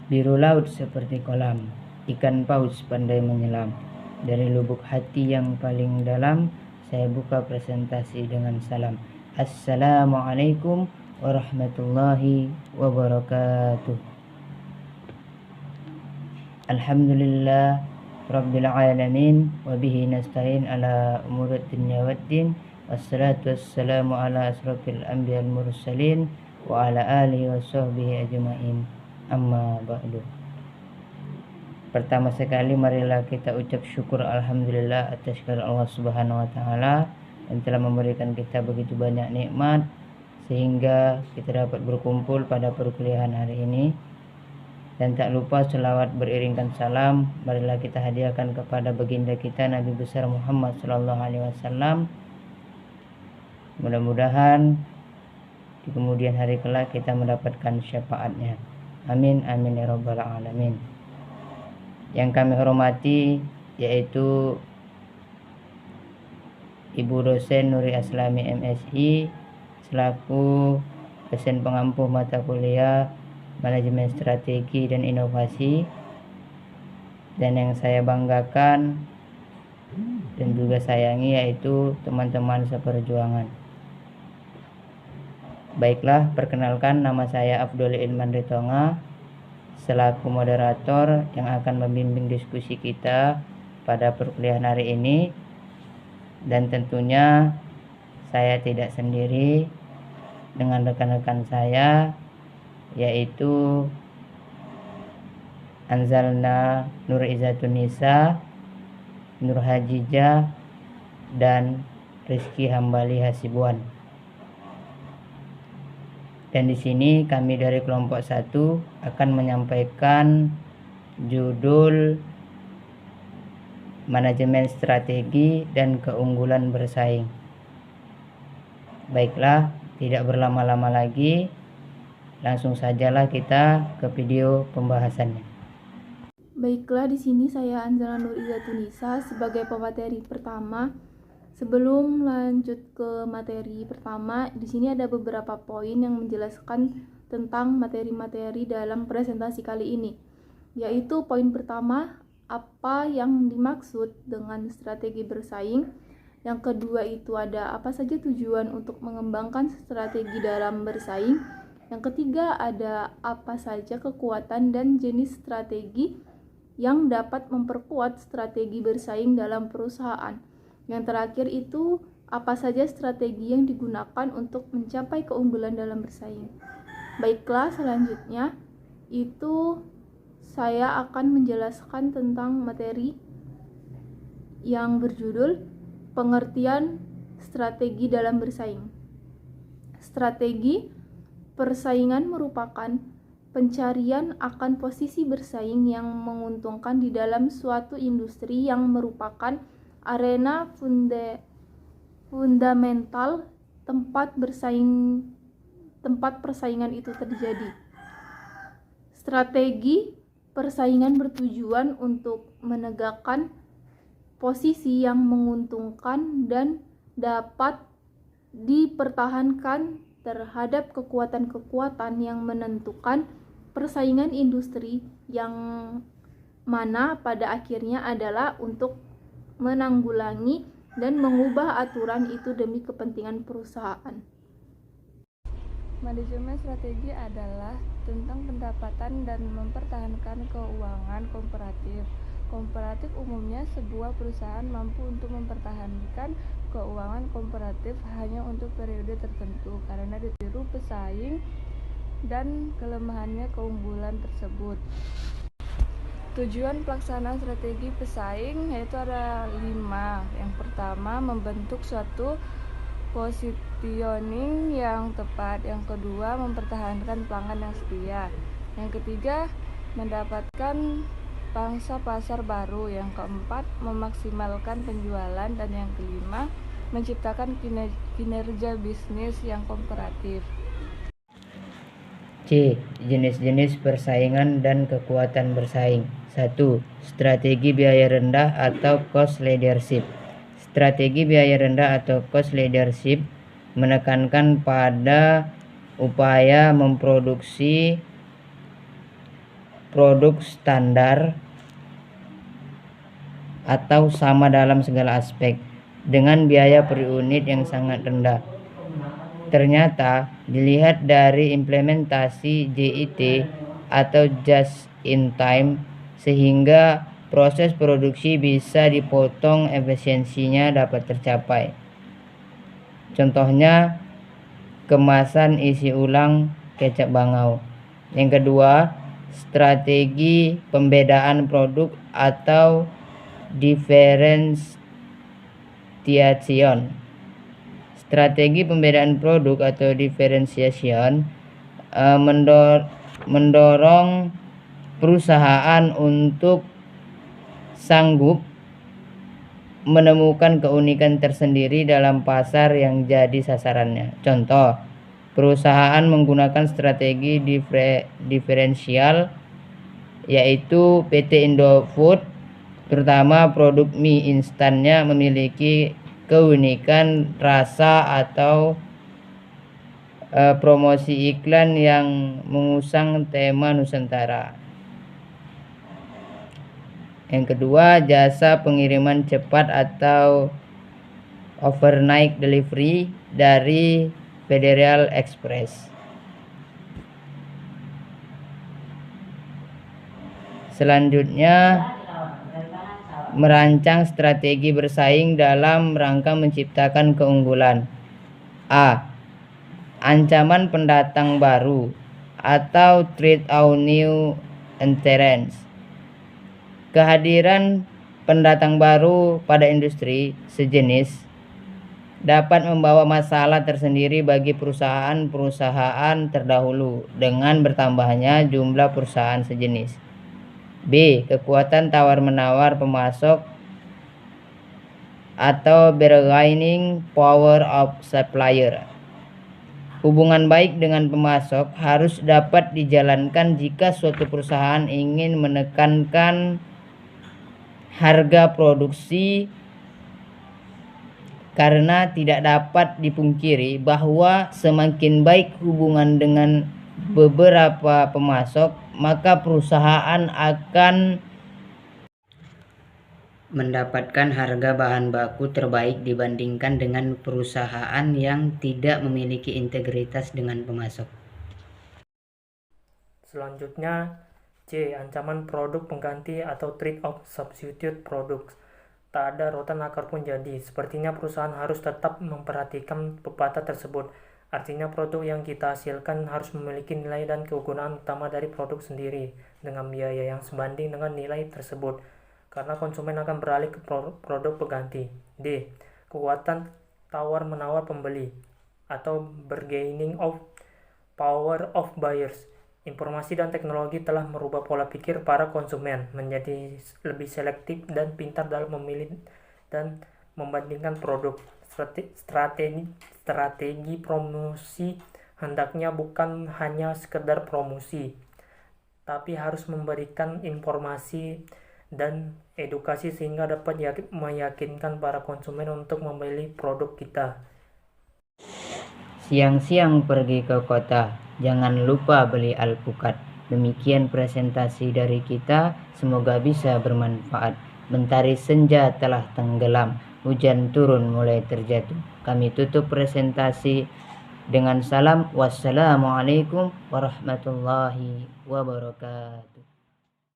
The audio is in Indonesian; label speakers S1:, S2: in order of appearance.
S1: Biru laut seperti kolam, ikan paus pandai menyelam. Dari lubuk hati yang paling dalam, saya buka presentasi dengan salam. Assalamualaikum warahmatullahi wabarakatuh. Alhamdulillah Rabbil alamin, wabihi nasta'in ala umurid dunya waddin, wassalatu wassalamu ala asrafil anbiya wal mursalin wa ala alihi wa sahbihi ajma'in, amma ba'du. Pertama sekali marilah kita ucap syukur alhamdulillah atas kehadirat Allah Subhanahu wa taala yang telah memberikan kita begitu banyak nikmat sehingga kita dapat berkumpul pada perkuliahan hari ini. Dan tak lupa selawat beriringkan salam marilah kita hadiahkan kepada baginda kita Nabi besar Muhammad sallallahu alaihi wasallam. Mudah-mudahan di kemudian hari kelak kita mendapatkan syafaatnya. Amin amin ya rabbal alamin. Yang kami hormati yaitu Ibu dosen Nuri Aslami MSI selaku dosen pengampu mata kuliah Manajemen Strategi dan Inovasi, dan yang saya banggakan dan juga sayangi yaitu teman-teman seperjuangan. Baiklah, perkenalkan nama saya Abdul Ilman Ritonga selaku moderator yang akan membimbing diskusi kita pada perkuliahan hari ini, dan tentunya saya tidak sendiri dengan rekan-rekan saya yaitu Anzalna Nur Izzatun Nisa, Nur Hajijah, dan Rizky Hambali Hasibuan. Dan di sini kami dari kelompok 1 akan menyampaikan judul Manajemen Strategi dan Keunggulan Bersaing. Baiklah, tidak berlama-lama lagi, langsung sajalah kita ke video pembahasannya.
S2: Baiklah, di sini saya Anzalna Nur Izzatun Nisa sebagai pemateri pertama. Sebelum lanjut ke materi pertama, di sini ada beberapa poin yang menjelaskan tentang materi-materi dalam presentasi kali ini. Yaitu poin pertama, apa yang dimaksud dengan strategi bersaing. Yang kedua itu ada apa saja tujuan untuk mengembangkan strategi dalam bersaing. Yang ketiga ada apa saja kekuatan dan jenis strategi yang dapat memperkuat strategi bersaing dalam perusahaan. Yang terakhir itu apa saja strategi yang digunakan untuk mencapai keunggulan dalam bersaing. Baiklah, selanjutnya itu saya akan menjelaskan tentang materi yang berjudul pengertian strategi dalam bersaing. Strategi persaingan merupakan pencarian akan posisi bersaing yang menguntungkan di dalam suatu industri yang merupakan arena fundamental tempat persaingan itu terjadi. Strategi persaingan bertujuan untuk menegakkan posisi yang menguntungkan dan dapat dipertahankan terhadap kekuatan-kekuatan yang menentukan persaingan industri, yang mana pada akhirnya adalah untuk menanggulangi dan mengubah aturan itu demi kepentingan perusahaan.
S3: Manajemen strategi adalah tentang pendapatan dan mempertahankan keuangan komparatif. Komparatif umumnya sebuah perusahaan mampu untuk mempertahankan keuangan komparatif hanya untuk periode tertentu karena ditiru pesaing dan kelemahannya keunggulan tersebut. Tujuan pelaksanaan strategi pesaing yaitu ada 5. Yang pertama, membentuk suatu positioning yang tepat. Yang kedua, mempertahankan pelanggan yang setia. Yang ketiga, mendapatkan pangsa pasar baru. Yang keempat, memaksimalkan penjualan. Dan yang kelima, menciptakan kinerja bisnis yang komparatif.
S1: C. Jenis-jenis persaingan dan kekuatan bersaing. 1. Strategi biaya rendah atau cost leadership. Strategi biaya rendah atau cost leadership menekankan pada upaya memproduksi produk standar atau sama dalam segala aspek dengan biaya per unit yang sangat rendah. Ternyata dilihat dari implementasi JIT atau just in time, sehingga proses produksi bisa dipotong, efisiensinya dapat tercapai. Contohnya kemasan isi ulang kecap bangau. Yang kedua, strategi pembedaan produk atau differentiation. Strategi pembedaan produk atau differentiation mendorong perusahaan untuk sanggup menemukan keunikan tersendiri dalam pasar yang jadi sasarannya. Contoh, perusahaan menggunakan strategi diferensial, yaitu PT Indofood, terutama produk mie instannya memiliki keunikan rasa atau promosi iklan yang mengusung tema Nusantara. Yang kedua, jasa pengiriman cepat atau overnight delivery dari Federal Express. Selanjutnya, merancang strategi bersaing dalam rangka menciptakan keunggulan. A. Ancaman pendatang baru atau threat of new entrants. Kehadiran pendatang baru pada industri sejenis dapat membawa masalah tersendiri bagi perusahaan-perusahaan terdahulu dengan bertambahnya jumlah perusahaan sejenis. B. Kekuatan tawar-menawar pemasok atau bargaining power of supplier. Hubungan baik dengan pemasok harus dapat dijalankan jika suatu perusahaan ingin menekankan harga produksi, karena tidak dapat dipungkiri bahwa semakin baik hubungan dengan beberapa pemasok, maka perusahaan akan mendapatkan harga bahan baku terbaik dibandingkan dengan perusahaan yang tidak memiliki integritas dengan pemasok.
S4: Selanjutnya, C. Ancaman produk pengganti atau threat of substitute products. Tak ada rotan akar pun jadi. Sepertinya perusahaan harus tetap memperhatikan pepatah tersebut. Artinya produk yang kita hasilkan harus memiliki nilai dan kegunaan utama dari produk sendiri dengan biaya yang sebanding dengan nilai tersebut, karena konsumen akan beralih ke produk pengganti. D. Kekuatan tawar-menawar pembeli atau bargaining of power of buyers. Informasi dan teknologi telah merubah pola pikir para konsumen menjadi lebih selektif dan pintar dalam memilih dan membandingkan produk. Strategi promosi hendaknya bukan hanya sekedar promosi, tapi harus memberikan informasi dan edukasi sehingga dapat meyakinkan para konsumen untuk membeli produk kita.
S1: Siang-siang pergi ke kota, jangan lupa beli alpukat. Demikian presentasi dari kita, semoga bisa bermanfaat. Mentari senja telah tenggelam, hujan turun mulai terjatuh. Kami tutup presentasi dengan salam. Wassalamualaikum warahmatullahi wabarakatuh.